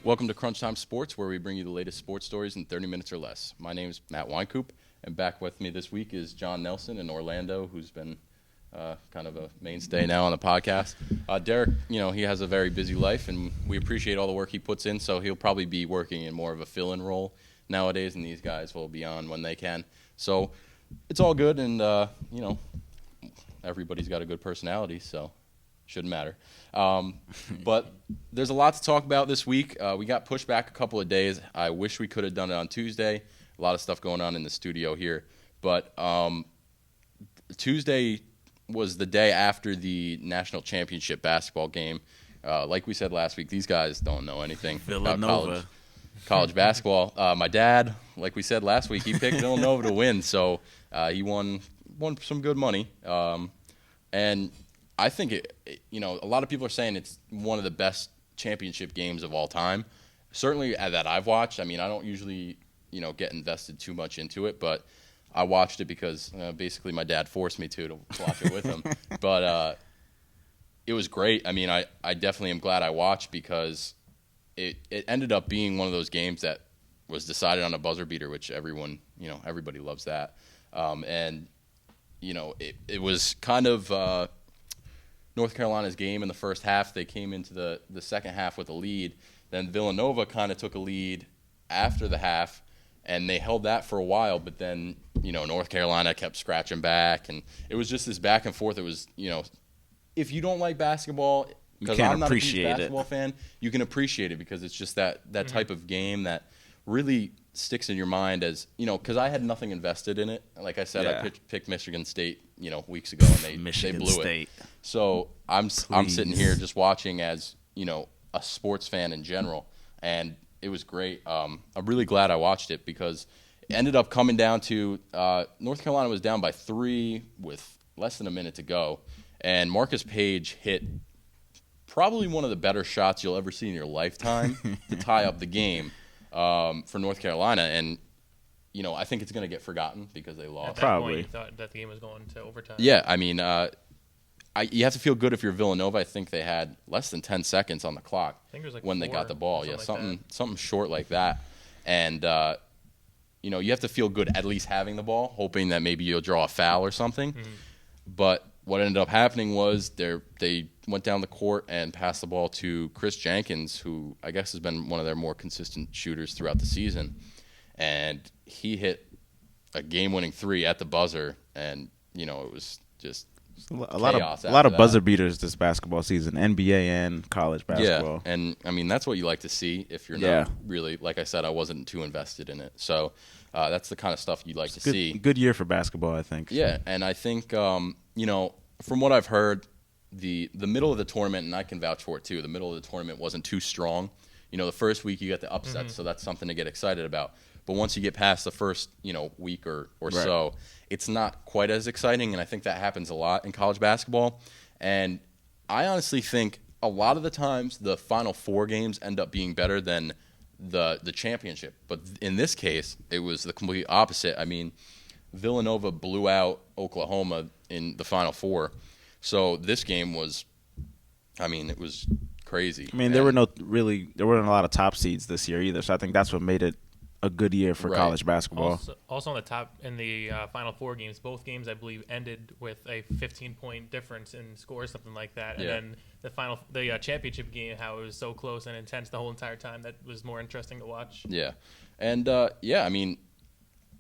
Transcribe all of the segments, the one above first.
Welcome to Crunch Time Sports, where we bring you the latest sports stories in 30 minutes or less. My name is Matt Weinkoop, and back with me this week is John Nelson in Orlando, who's been kind of a mainstay now on the podcast. Derek, he has a very busy life, and we appreciate all the work he puts in, so he'll probably be working in more of a fill-in role nowadays, and these guys will be on when they can. So it's all good, and, everybody's got a good personality, so shouldn't matter. But there's a lot to talk about this week. We got pushed back a couple of days. I wish we could have done it on Tuesday. A lot of stuff going on in the studio here. But Tuesday was the day after the national championship basketball game. Like we said last week, these guys don't know anything about college basketball. My dad, like we said last week, he picked Villanova to win, so he won some good money. And I think a lot of people are saying it's one of the best championship games of all time. Certainly that I've watched. I mean, I don't usually, get invested too much into it, but I watched it because basically my dad forced me to watch it with him. But it was great. I mean, I definitely am glad I watched because it ended up being one of those games that was decided on a buzzer beater, which everybody loves that. And it was kind of North Carolina's game in the first half. They came into the second half with a lead. Then Villanova kind of took a lead after the half, and they held that for a while. But then, North Carolina kept scratching back, and it was just this back and forth. It was, if you don't like basketball, because I'm not a huge basketball fan, you can appreciate it because it's just that type of game that really sticks in your mind as, because I had nothing invested in it. Like I said, I picked Michigan State, weeks ago, and they blew it. So I'm sitting here just watching as, a sports fan in general, and it was great. I'm really glad I watched it because it ended up coming down to North Carolina was down by 3 with less than a minute to go, and Marcus Page hit probably one of the better shots you'll ever see in your lifetime to tie up the game for North Carolina, and I think it's going to get forgotten because they lost. At that point, you thought that the game was going to overtime. Yeah, I mean, you have to feel good if you're Villanova. I think they had less than 10 seconds on the clock when they got the ball. Yeah, something short like that, and you have to feel good at least having the ball, hoping that maybe you'll draw a foul or something. Mm-hmm. But what ended up happening was they went down the court and passed the ball to Chris Jenkins, who I guess has been one of their more consistent shooters throughout the season. And he hit a game-winning 3 at the buzzer, and, it was just a lot of buzzer beaters this basketball season, NBA and college basketball. Yeah, and, I mean, that's what you like to see if you're not really, like I said, I wasn't too invested in it. So that's the kind of stuff you'd like to see. Good year for basketball, I think. Yeah, and I think, from what I've heard, the middle of the tournament, and I can vouch for it too, the middle of the tournament wasn't too strong. The first week you get the upsets, so that's something to get excited about. But once you get past the first, week or so, it's not quite as exciting, and I think that happens a lot in college basketball. And I honestly think a lot of the times the Final Four games end up being better than the championship. But in this case, it was the complete opposite. I mean, Villanova blew out Oklahoma in the Final Four. So this game was, it was crazy. I mean, there weren't a lot of top seeds this year either. So I think that's what made it a good year for college basketball. Also on the top in the Final Four games, both games I believe ended with a 15-point difference in score, something like that. Yeah. And then the championship game, how it was so close and intense the whole entire time, that was more interesting to watch. Yeah, and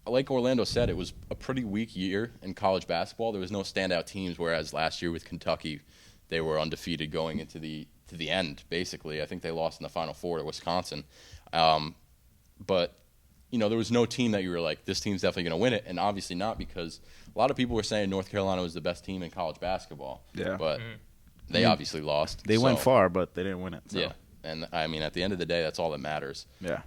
like Orlando said, it was a pretty weak year in college basketball. There was no standout teams, whereas last year with Kentucky, they were undefeated going into the end. Basically, I think they lost in the Final Four to Wisconsin, but. There was no team that you were like, this team's definitely going to win it, and obviously not, because a lot of people were saying North Carolina was the best team in college basketball. Yeah. But they obviously lost. They went far, but they didn't win it. So. Yeah, and I mean, at the end of the day, that's all that matters. Yeah.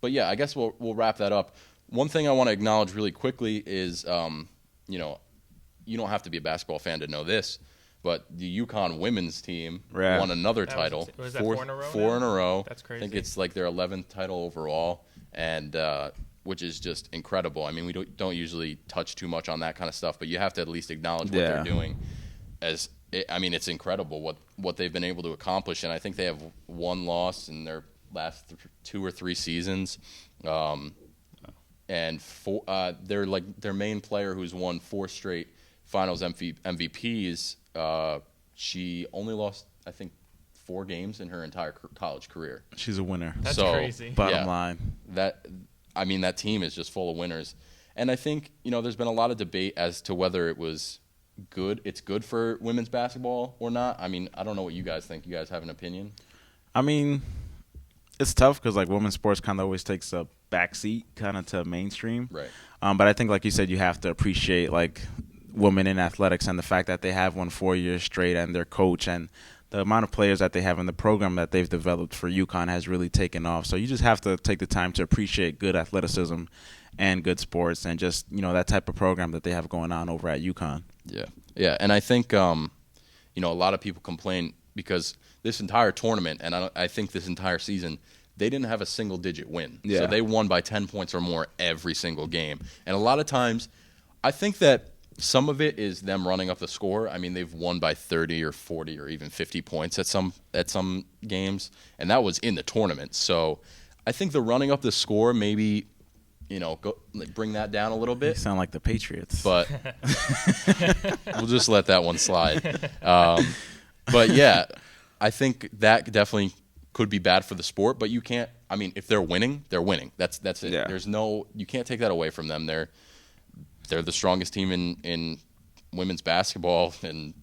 But yeah, I guess we'll wrap that up. One thing I want to acknowledge really quickly is, you don't have to be a basketball fan to know this, but the UConn women's team won another title. Was that 4 in a row? 4 in a row. That's crazy. I think it's like their 11th title overall. And which is just incredible. I mean, we don't usually touch too much on that kind of stuff, but you have to at least acknowledge what they're doing. It's incredible what they've been able to accomplish, and I think they have one loss in their last 2 or 3 seasons. And their main player who's won 4 straight Finals MVPs. She only lost, I think, 4 games in her entire college career. She's a winner. That's crazy. Bottom line. That team is just full of winners. And I think, there's been a lot of debate as to whether it was good. It's good for women's basketball or not. I mean, I don't know what you guys think. You guys have an opinion? I mean, it's tough because women's sports kind of always takes a backseat kind of to mainstream. Right. But I think, like you said, you have to appreciate women in athletics and the fact that they have won 4 years straight, and their coach and the amount of players that they have in the program that they've developed for UConn has really taken off. So you just have to take the time to appreciate good athleticism and good sports and just, that type of program that they have going on over at UConn. Yeah. And I think, a lot of people complain because this entire tournament, and I think this entire season, they didn't have a single-digit win. Yeah. So they won by 10 points or more every single game. And a lot of times, I think that some of it is them running up the score. I mean, they've won by 30 or 40 or even 50 points at some games, and that was in the tournament. So I think the running up the score maybe, bring that down a little bit. You sound like the Patriots. But we'll just let that one slide. But, yeah, I think that definitely could be bad for the sport. But you can't – I mean, if they're winning, they're winning. That's it. Yeah. There's no – you can't take that away from them. They're the strongest team in women's basketball, and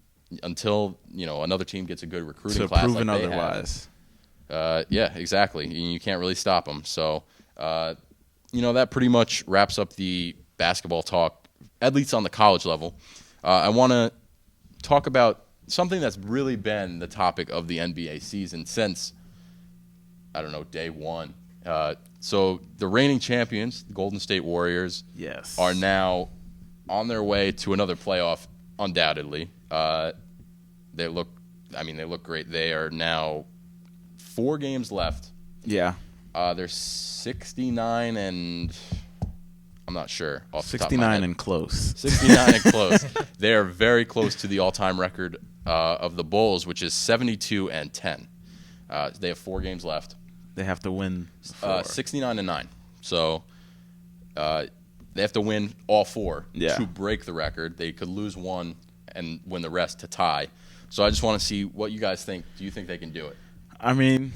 until another team gets a good recruiting class proven like they otherwise. Yeah, exactly. You can't really stop them. So, that pretty much wraps up the basketball talk, at least on the college level. I want to talk about something that's really been the topic of the NBA season since, I don't know, day one. So the reigning champions, the Golden State Warriors, yes, are now on their way to another playoff, undoubtedly. They look great. They are now 4 games left. Yeah. They're 69 and I'm not sure. 69 and close. 69 and close. They are very close to the all-time record of the Bulls, which is 72 and 10. They have 4 games left. They have to win 69 and 9. So they have to win all 4 to break the record. They could lose 1 and win the rest to tie. So I just want to see what you guys think. Do you think they can do it? I mean,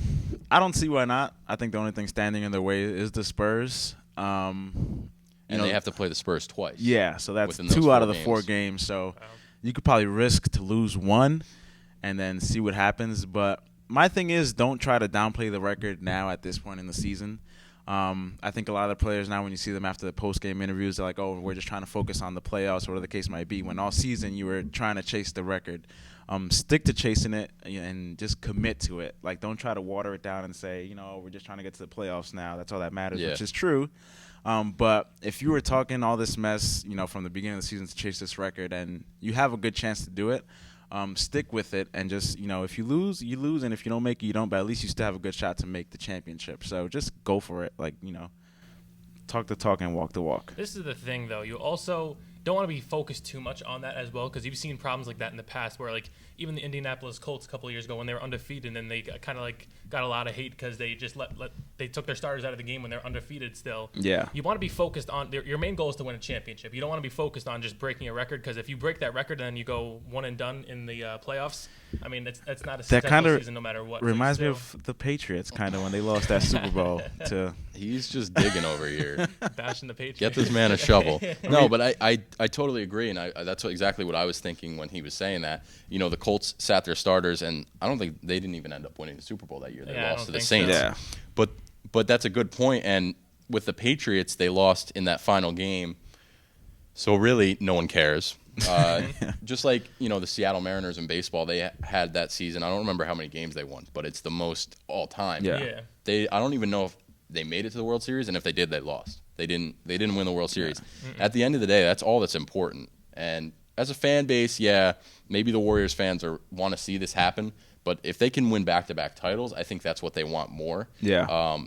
I don't see why not. I think the only thing standing in their way is the Spurs. And they have to play the Spurs twice. Yeah, so that's 2 out of the 4 games. So you could probably risk to lose 1 and then see what happens. But my thing is, don't try to downplay the record now at this point in the season. I think a lot of the players now, when you see them after the post-game interviews, they're like, oh, we're just trying to focus on the playoffs, whatever the case might be, when all season you were trying to chase the record. Stick to chasing it and just commit to it. Don't try to water it down and say, we're just trying to get to the playoffs now. That's all that matters, which is true. But if you were talking all this mess, from the beginning of the season to chase this record and you have a good chance to do it, stick with it and just, if you lose, you lose. And if you don't make it, you don't. But at least you still have a good shot to make the championship. So just go for it. Talk the talk and walk the walk. This is the thing, though. You also don't want to be focused too much on that as well, because you've seen problems like that in the past where, even the Indianapolis Colts a couple of years ago when they were undefeated, and then they kind of, got a lot of hate because they just they took their starters out of the game when they're undefeated still. Yeah. You want to be focused on – your main goal is to win a championship. You don't want to be focused on just breaking a record, because if you break that record and then you go one and done in the playoffs, I mean, that's not a successful season no matter what. Reminds me of the Patriots kind of when they lost that Super Bowl to – He's just digging over here. Bashing the Patriots. Get this man a shovel. No, but I totally agree, and that's exactly what I was thinking when he was saying that. The Colts sat their starters, and I don't think they didn't even end up winning the Super Bowl that year. They lost to the Saints. So. Yeah. But that's a good point, and with the Patriots, they lost in that final game, so really no one cares. Just like, the Seattle Mariners in baseball, they had that season. I don't remember how many games they won, but it's the most all time. Yeah. I don't even know if they made it to the World Series, and if they did, they lost. They didn't win the World Series. Yeah. At the end of the day, that's all that's important. And as a fan base, maybe the Warriors fans want to see this happen, but if they can win back-to-back titles, I think that's what they want more. Yeah.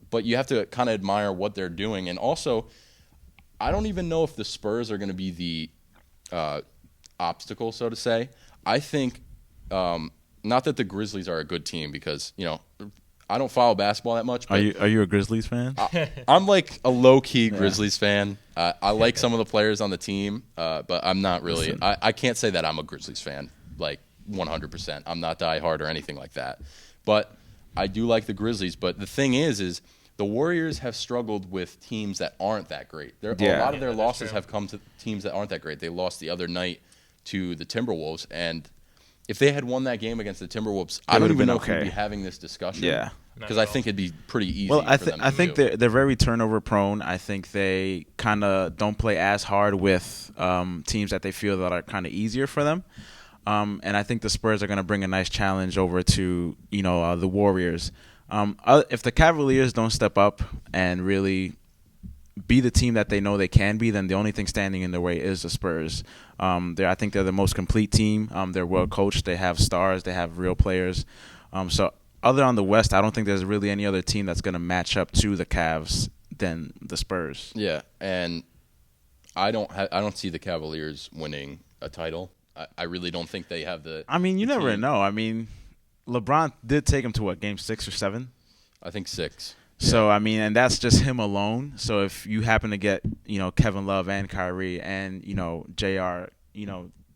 But you have to kind of admire what they're doing. And also, I don't even know if the Spurs are going to be the obstacle, so to say. I think not that the Grizzlies are a good team, because, I don't follow basketball that much. But are you a Grizzlies fan? I'm like a low-key Grizzlies fan. I like some of the players on the team, but I'm not really. I can't say that I'm a Grizzlies fan, like 100%. I'm not diehard or anything like that. But I do like the Grizzlies. But the thing is the Warriors have struggled with teams that aren't that great. A lot of their losses have come to teams that aren't that great. They lost the other night to the Timberwolves, and if they had won that game against the Timberwolves, I don't even know if we'd be having this discussion. Yeah. Because I think it'd be pretty easy. Well, I think they're very turnover prone. I think they kind of don't play as hard with teams that they feel that are kind of easier for them. And I think the Spurs are going to bring a nice challenge over to the Warriors. If the Cavaliers don't step up and really be the team that they know they can be, then the only thing standing in their way is the Spurs. I think they're the most complete team. They're well coached. They have stars. They have real players. So other on the West, I don't think there's really any other team that's going to match up to the Cavs than the Spurs. Yeah, and I don't see the Cavaliers winning a title. I really don't think they have the. I mean, you never team. Know. I mean, LeBron did take him to what, game 6 or 7? I think 6. So I mean, and that's just him alone. So if you happen to get Kevin Love and Kyrie and JR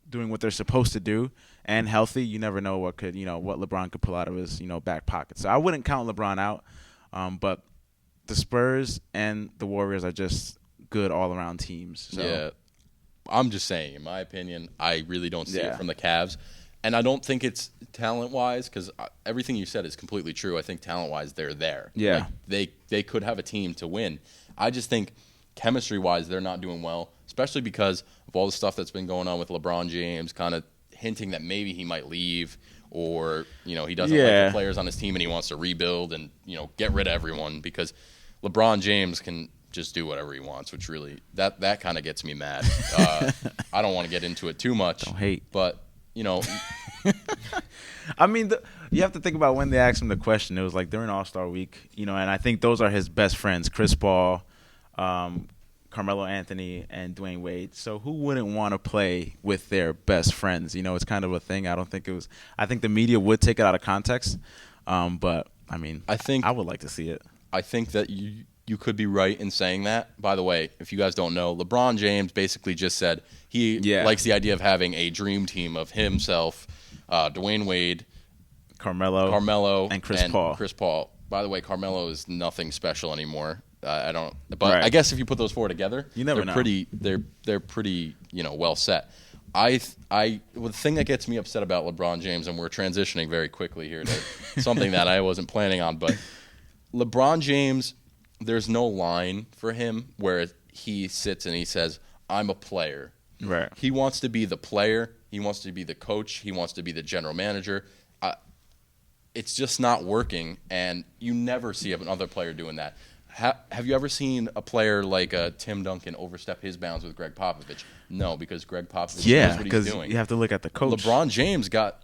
doing what they're supposed to do and healthy, you never know what LeBron could pull out of his back pocket. So I wouldn't count LeBron out, but the Spurs and the Warriors are just good all around teams. So. Yeah, I'm just saying, in my opinion, I really don't see it from the Cavs. And I don't think it's talent-wise, because everything you said is completely true. I think talent-wise, they're there. Yeah. Like, they could have a team to win. I just think chemistry-wise, they're not doing well, especially because of all the stuff that's been going on with LeBron James, kind of hinting that maybe he might leave, or he doesn't like the players on his team and he wants to rebuild and get rid of everyone, because LeBron James can just do whatever he wants, which really that kind of gets me mad. I don't want to get into it too much. Don't hate, but. I mean, you have to think about when they asked him the question. It was like during All-Star Week, and I think those are his best friends, Chris Paul, Carmelo Anthony, and Dwayne Wade. So who wouldn't want to play with their best friends? It's kind of a thing. I think the media would take it out of context, but I mean, I would like to see it. I think that you could be right in saying that. By the way, if you guys don't know, LeBron James basically just said he likes the idea of having a dream team of himself, Dwayne Wade, Carmelo, and Chris Paul. By the way, Carmelo is nothing special anymore. I guess if you put those four together, they're know. They're pretty well set. The thing that gets me upset about LeBron James, and we're transitioning very quickly here to something that I wasn't planning on, but LeBron James. There's no line for him where he sits and he says, I'm a player. Right. He wants to be the player. He wants to be the coach. He wants to be the general manager. It's just not working, and you never see another player doing that. Have you ever seen a player like Tim Duncan overstep his bounds with Greg Popovich? No, because Greg Popovich knows what he's doing. You have to look at the coach. LeBron James got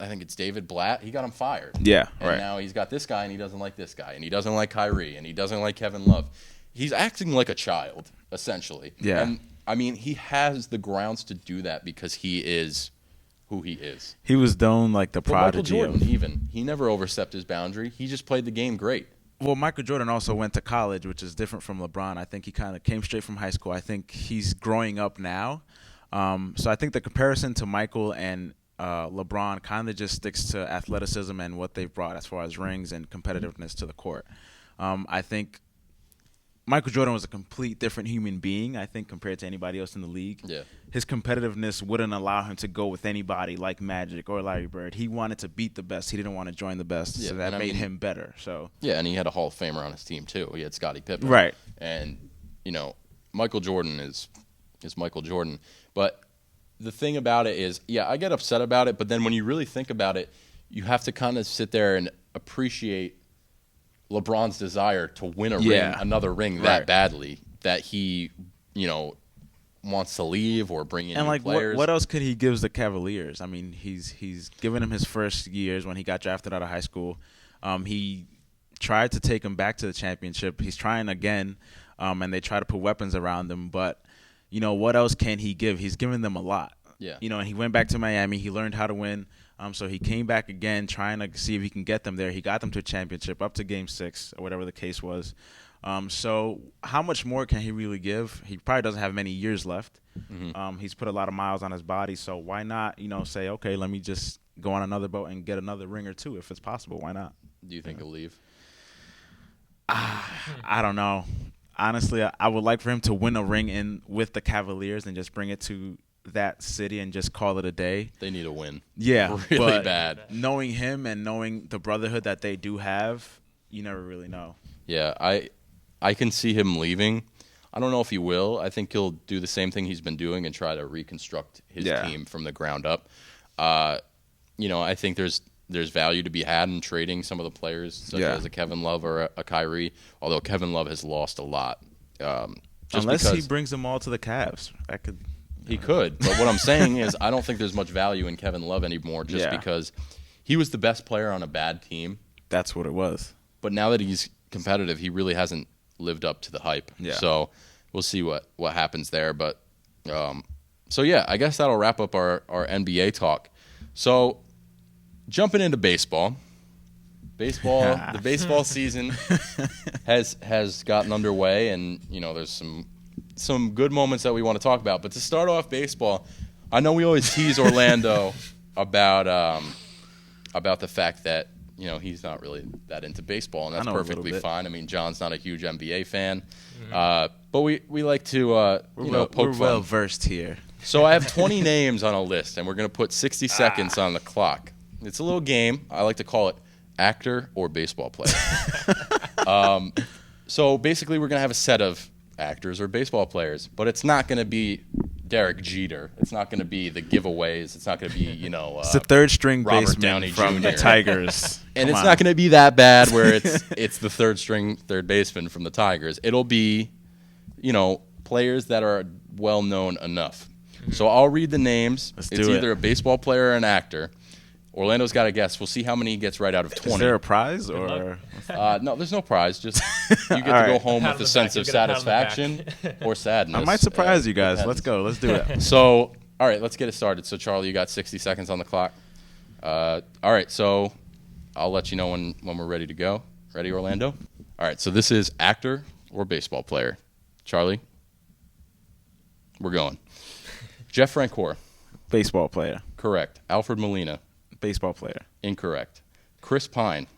I think it's David Blatt. He got him fired. Yeah, and now he's got this guy, and he doesn't like this guy, and he doesn't like Kyrie, and he doesn't like Kevin Love. He's acting like a child, essentially. Yeah. And, I mean, he has the grounds to do that because he is who he is. He was known like the prodigy. Michael Jordan, he never overstepped his boundary. He just played the game great. Well, Michael Jordan also went to college, which is different from LeBron. I think he kind of came straight from high school. I think he's growing up now. So I think the comparison to Michael and LeBron kind of just sticks to athleticism and what they've brought as far as rings and competitiveness to the court. I think Michael Jordan was a complete different human being, I think, compared to anybody else in the league. Yeah. His competitiveness wouldn't allow him to go with anybody like Magic or Larry Bird. He wanted to beat the best. He didn't want to join the best, so that made him better. So yeah, and he had a Hall of Famer on his team, too. He had Scottie Pippen. Right. And, Michael Jordan is Michael Jordan. But the thing about it is, I get upset about it, but then when you really think about it, you have to kind of sit there and appreciate LeBron's desire to win another ring that badly, that he, wants to leave or bring in new players. And what else could he give the Cavaliers? I mean, he's given him his first years when he got drafted out of high school. He tried to take him back to the championship. He's trying again, and they try to put weapons around him, but what else can he give? He's given them a lot. Yeah. And he went back to Miami. He learned how to win. So he came back again, trying to see if he can get them there. He got them to a championship, up to Game 6 or whatever the case was. So how much more can he really give? He probably doesn't have many years left. Mm-hmm. He's put a lot of miles on his body. So why not, say, okay, let me just go on another boat and get another ring or two if it's possible. Why not? Do you think he'll leave? I don't know. Honestly, I would like for him to win a ring with the Cavaliers and just bring it to that city and just call it a day. They need a win. Yeah, really bad. Knowing him and knowing the brotherhood that they do have, you never really know. Yeah, I can see him leaving. I don't know if he will. I think he'll do the same thing he's been doing and try to reconstruct his team from the ground up. I think there's value to be had in trading some of the players, such as a Kevin Love or a Kyrie, although Kevin Love has lost a lot. Unless he brings them all to the Cavs. He could, but what I'm saying is I don't think there's much value in Kevin Love anymore just because he was the best player on a bad team. That's what it was. But now that he's competitive, he really hasn't lived up to the hype. Yeah. So we'll see what happens there. But I guess that'll wrap up our NBA talk. So jumping into baseball. The baseball season has gotten underway, and there's some good moments that we want to talk about. But to start off baseball, I know we always tease Orlando about the fact that he's not really that into baseball, and that's perfectly fine. I mean, John's not a huge NBA fan, but we like to poke fun. We're well versed here. So I have 20 names on a list, and we're going to put 60 seconds on the clock. It's a little game. I like to call it actor or baseball player. So basically, we're going to have a set of actors or baseball players, but it's not going to be Derek Jeter. It's not going to be the giveaways. It's not going to be it's the third string Robert baseman Downey from Jr. the Tigers, and it's not going to be that bad where it's the third string third baseman from the Tigers. It'll be players that are well known enough. So I'll read the names. It's either a baseball player or an actor. Orlando's got to guess. We'll see how many he gets right out of 20. Is there a prize or? No, there's no prize. Just you get to go home with a sense of satisfaction or sadness. I might surprise you guys. Let's go. Let's do it. So, all right, let's get it started. So, Charlie, you got 60 seconds on the clock. All right, so I'll let you know when we're ready to go. Ready, Orlando? All right, so this is actor or baseball player. Charlie? We're going. Jeff Francoeur. Baseball player. Correct. Alfred Molina. Baseball player. Incorrect. Chris Pine.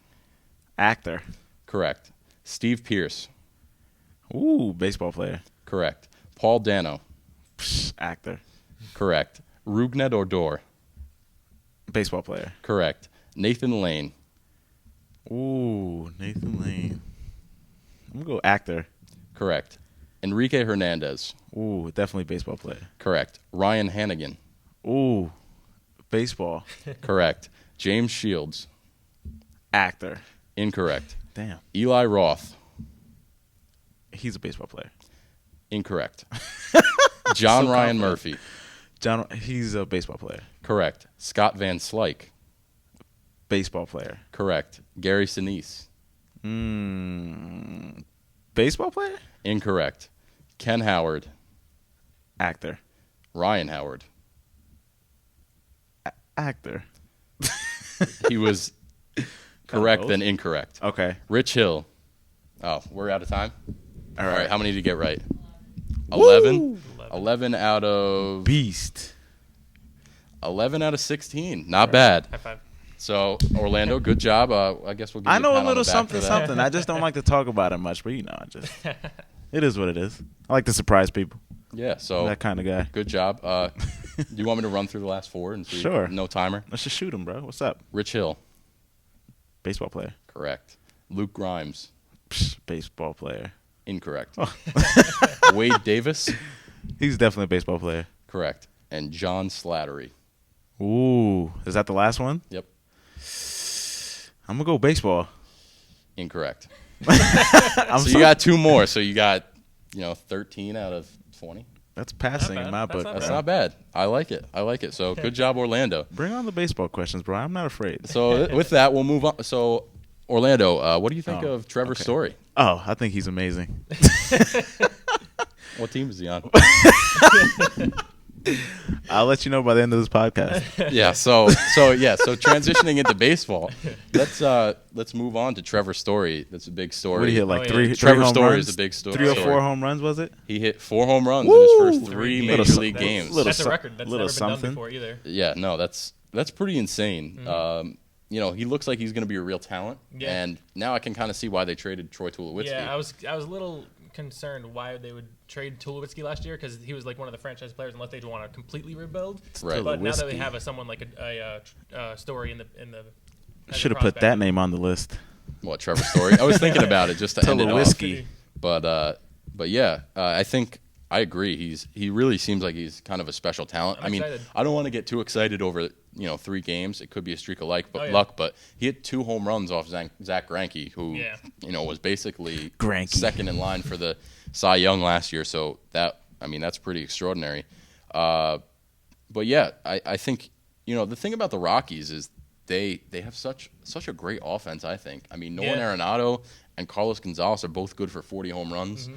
Actor. Correct. Steve Pierce. Ooh, baseball player. Correct. Paul Dano. Actor. Correct. Rougned Odor. Baseball player. Correct. Nathan Lane. Ooh, Nathan Lane. I'm going to go actor. Correct. Enrique Hernandez. Ooh, definitely baseball player. Correct. Ryan Hannigan. Ooh, baseball. Correct. James Shields. Actor. Incorrect. Damn. Eli Roth. He's a baseball player. Incorrect. John Ryan Murphy. He's a baseball player. Correct. Scott Van Slyke. Baseball player. Correct. Gary Sinise. Baseball player? Incorrect. Ken Howard. Actor. Ryan Howard. Actor. He was correct then incorrect. Okay. Rich Hill. Oh, we're out of time? All right. How many did you get right? Woo! 11? 11 out of... Beast. 11 out of 16. Not bad. High five. So, Orlando, good job. I guess we'll give you I know a a pat on little the back something, for that. something. I just don't like to talk about it much, but it is what it is. I like to surprise people. Yeah, so That kind of guy. good job. Do you want me to run through the last four and see? Sure. No timer? Let's just shoot him, bro. What's up? Rich Hill. Baseball player. Correct. Luke Grimes. Baseball player. Incorrect. Oh. Wade Davis. He's definitely a baseball player. Correct. And John Slattery. Ooh. Is that the last one? Yep. I'm going to go baseball. Incorrect. So you got two more. So you got, 13 out of 20. That's passing in my book. That's not bad. I like it. So good job, Orlando. Bring on the baseball questions, bro. I'm not afraid. So with that, we'll move on. So, Orlando, what do you think of Trevor's story? Oh, I think he's amazing. What team is he on? I'll let you know by the end of this podcast. Yeah. So transitioning into baseball, let's move on to Trevor Story. That's a big story. What did he hit? Like three Trevor home Story runs? is a big story. 3 or 4 home runs, was it? He hit 4 home runs in his first 3 major league games. That's a record. That's never been done before either. Yeah. No, that's pretty insane. He looks like he's going to be a real talent. Yeah. And now I can kind of see why they traded Troy Tulowitzki. Yeah, I was a little concerned why they would trade Tulowitzki last year because he was like one of the franchise players unless they want to completely rebuild. Right. But now that they have someone like a Story in the should have put that name on the list. What, Trevor Story? I was thinking about it just to end it off. But yeah, I think I agree. He really seems like he's kind of a special talent. I mean, I don't want to get too excited over 3 games. It could be a streak of luck, but he hit 2 home runs off Zach Greinke, who was basically second in line for the Cy Young last year. So that's pretty extraordinary. But yeah, I think the thing about the Rockies is they have such a great offense. I think. I mean, Nolan Arenado and Carlos Gonzalez are both good for 40 home runs.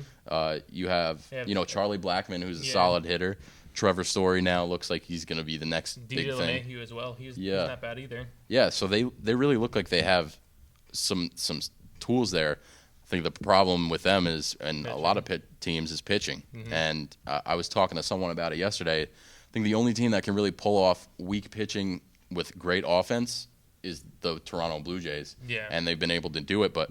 You have Charlie Blackmon, who's a solid hitter. Trevor Story now looks like he's going to be the next big thing. DJ LeMahieu as well. He's not bad either. Yeah, so they really look like they have some tools there. I think the problem with them is, and pitching. A lot of teams, is pitching. And I was talking to someone about it yesterday. I think the only team that can really pull off weak pitching with great offense is the Toronto Blue Jays. Yeah. And they've been able to do it. But,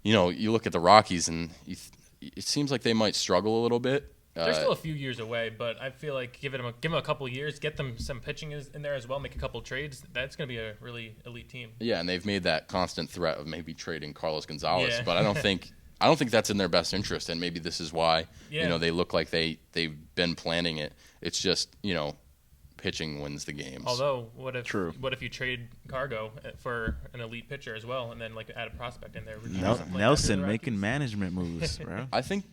you look at the Rockies, and it seems like they might struggle a little bit. They're still a few years away, but I feel like give them a couple of years, get them some pitching in there as well, make a couple trades. That's going to be a really elite team. Yeah, and they've made that constant threat of maybe trading Carlos Gonzalez, but I don't think that's in their best interest, and maybe this is why they look like they've been planning it. It's just pitching wins the games. Although, what if you trade Cargo for an elite pitcher as well, and then add a prospect in there? Nelson making management moves, bro. I think.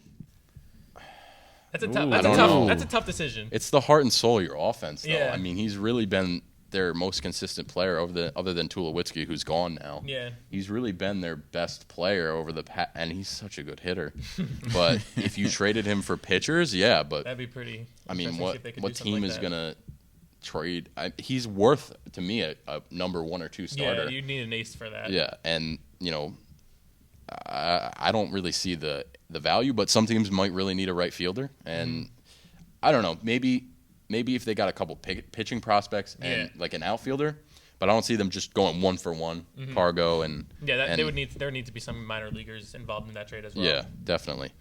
That's a tough decision. It's the heart and soul of your offense, though. Yeah. I mean, he's really been their most consistent player other than Tulowitzki, who's gone now. Yeah. He's really been their best player over the past, and he's such a good hitter. But if you traded him for pitchers, but that'd be pretty. I mean, what team is gonna trade? He's worth to me a number 1 or 2 starter. Yeah, you need an ace for that. Yeah, and I don't really see the value, but some teams might really need a right fielder, and I don't know. Maybe if they got a couple pitching prospects and like an outfielder, but I don't see them just going 1 for 1. Cargo and there would need to be some minor leaguers involved in that trade as well. Yeah, definitely.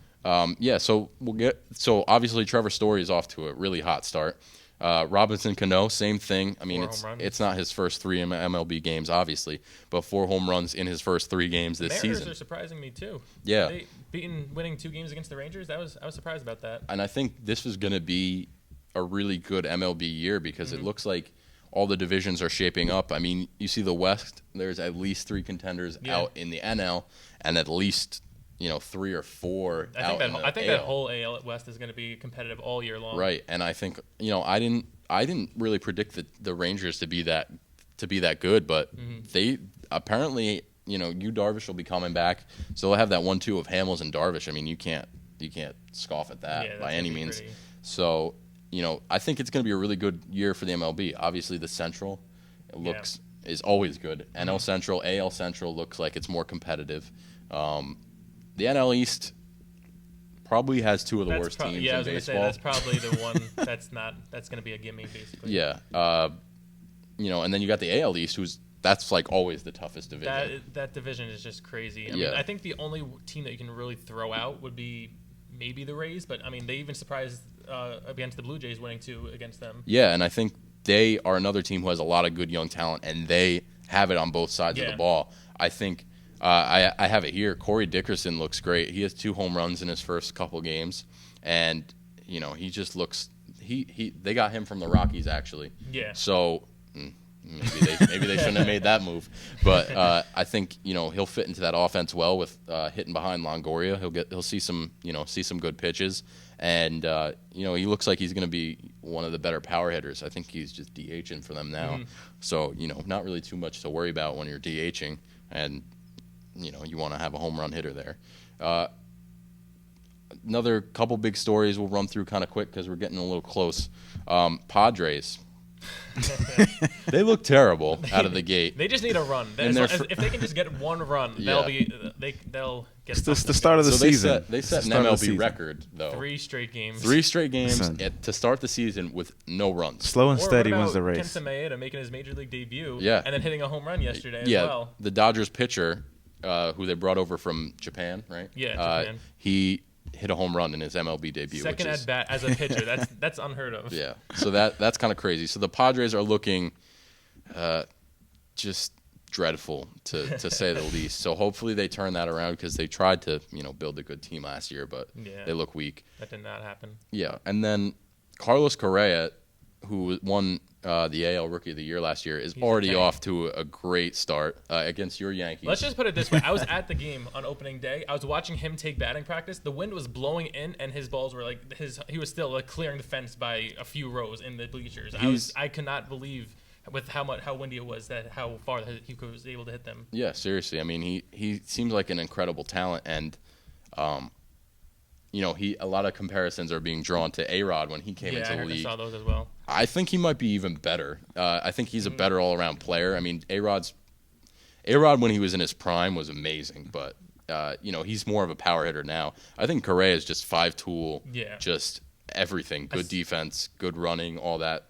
So obviously Trevor Story is off to a really hot start. Robinson Cano, same thing. I mean, it's not his first 3 MLB games, obviously, but 4 home runs in his first 3 games this season. Mariners are surprising me too. Yeah, winning 2 games against the Rangers. I was surprised about that. And I think this was going to be a really good MLB year because it looks like all the divisions are shaping up. I mean, you see the West. There's at least 3 contenders out in the NL, and at least 3 or 4 out in the AL. I think that whole AL West is going to be competitive all year long. Right, and I think I didn't really predict the Rangers to be that good, but they apparently Yu Darvish will be coming back, so they'll have that 1-2 of Hamels and Darvish. I mean, you can't scoff at that by any means. So I think it's going to be a really good year for the MLB. Obviously, the Central is always good. NL Central, AL Central looks like it's more competitive. The NL East probably has 2 of the worst teams in baseball. Yeah, I was going to say that's probably the one that's going to be a gimme, basically. Yeah. And then you got the AL East, that's like always the toughest division. That division is just crazy. I mean, I think the only team that you can really throw out would be maybe the Rays, but I mean, they even surprised against the Blue Jays winning 2 against them. Yeah, and I think they are another team who has a lot of good young talent, and they have it on both sides of the ball. I think I have it here. Corey Dickerson looks great. He has 2 home runs in his first couple games, and he just looks. They got him from the Rockies actually. Yeah. So maybe they shouldn't have made that move, but I think he'll fit into that offense well with hitting behind Longoria. He'll see some good pitches, and he looks like he's going to be one of the better power hitters. I think he's just DHing for them now, so not really too much to worry about when you're DHing, and you want to have a home run hitter there. another couple big stories we'll run through kind of quick because we're getting a little close. Padres. They look terrible out of the gate. They just need a run. If they can just get one run, they'll get. It's the start of the season. They set an MLB record though. 3 straight games. 3 straight games to start the season with no runs. Slow and steady wins the race. Kenta Maeda making his major league debut. Yeah. And then hitting a home run yesterday as well. The Dodgers pitcher, who they brought over from Japan, right? Yeah, Japan. He hit a home run in his MLB debut. Second at bat as a pitcher. That's unheard of. Yeah. So that's kind of crazy. So the Padres are looking just dreadful to say the least. So hopefully they turn that around because they tried to build a good team last year, but they look weak. That did not happen. Yeah, and then Carlos Correa, who won the AL Rookie of the Year last year, is already off to a great start against your Yankees. Let's just put it this way. I was at the game on opening day. I was watching him take batting practice. The wind was blowing in, and his balls were he was still clearing the fence by a few rows in the bleachers. I could not believe with how windy it was how far he was able to hit them. Yeah, seriously. I mean, he seems like an incredible talent, and a lot of comparisons are being drawn to A-Rod when he came into the league. I saw those as well. I think he might be even better. I think he's a better all-around player. I mean, A-Rod when he was in his prime was amazing, but he's more of a power hitter now. I think Correa is just 5-tool, just everything. Good defense, good running, all that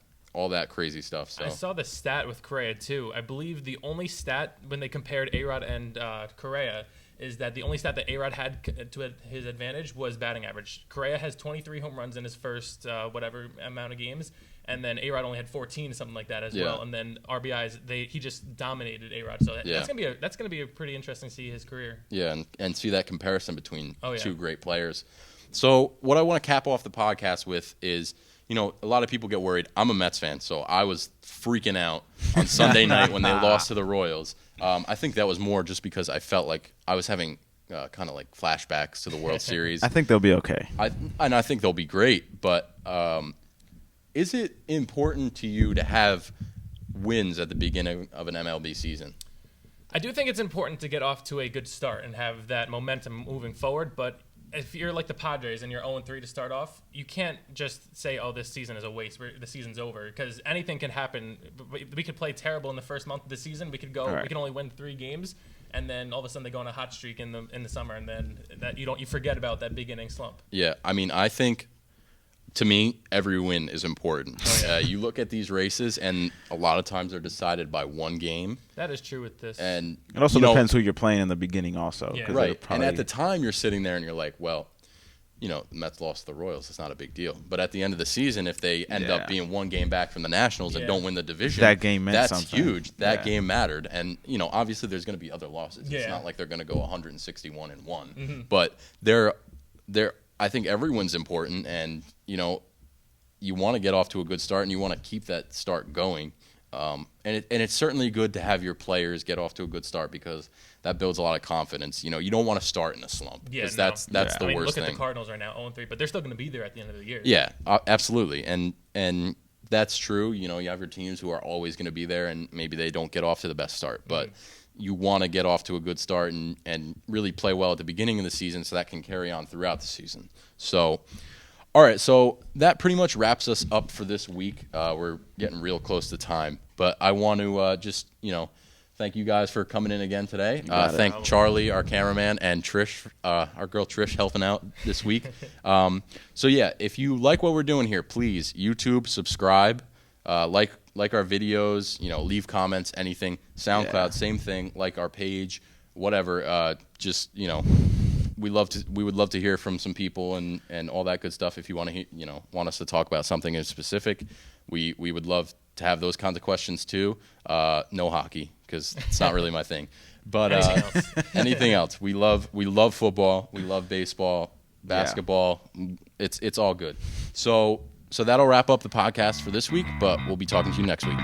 crazy stuff. So I saw the stat with Correa too. I believe the only stat when they compared A-Rod and Correa is that the only stat that A-Rod had to his advantage was batting average. Correa has 23 home runs in his first whatever amount of games, and then A-Rod only had 14, something like that as well. And then RBIs, he just dominated A-Rod. So that's gonna be pretty interesting to see his career. Yeah, and see that comparison between two great players. So what I want to cap off the podcast with is, a lot of people get worried. I'm a Mets fan, so I was freaking out on Sunday night when they lost to the Royals. I think that was more just because I felt like I was having kind of like flashbacks to the World Series. I think they'll be okay. I think they'll be great, but is it important to you to have wins at the beginning of an MLB season? I do think it's important to get off to a good start and have that momentum moving forward, but if you're like the Padres and you're 0-3 to start off, you can't just say, "Oh, this season is a waste. The season's over," because anything can happen. We could play terrible in the first month of the season. We could we can only win 3 games, and then all of a sudden they go on a hot streak in the summer, and then you forget about that beginning slump. Yeah, I mean, I think, to me, every win is important. You look at these races, and a lot of times they're decided by one game. That is true with this. And it also depends who you're playing in the beginning also. Yeah. Right. And at the time, you're sitting there and you're like, well, the Mets lost to the Royals. It's not a big deal. But at the end of the season, if they end up being one game back from the Nationals and don't win the division, that game meant that's something. Huge. That game mattered. And, obviously there's going to be other losses. It's not like they're going to go 161-1. Mm-hmm. But I think everyone's important, and, you want to get off to a good start, and you want to keep that start going. And it's certainly good to have your players get off to a good start because that builds a lot of confidence. You don't want to start in a slump because that's the worst thing. Look at the Cardinals right now, 0-3, but they're still going to be there at the end of the year. Yeah, absolutely. And that's true. You have your teams who are always going to be there, and maybe they don't get off to the best start. But you want to get off to a good start and really play well at the beginning of the season so that can carry on throughout the season. So, all right, so that pretty much wraps us up for this week. We're getting real close to time. But I want to just, thank you guys for coming in again today. Thank Charlie, our cameraman, and Trish, our girl Trish, helping out this week. So, yeah, if you like what we're doing here, please, YouTube, subscribe, like our videos, leave comments, anything. SoundCloud, same thing, like our page, whatever. We would love to hear from some people and all that good stuff. If you want to, want us to talk about something in specific, we would love to have those kinds of questions too. No hockey because it's not really my thing, but anything else. We love football. We love baseball, basketball. Yeah. It's all good. So that'll wrap up the podcast for this week. But we'll be talking to you next week.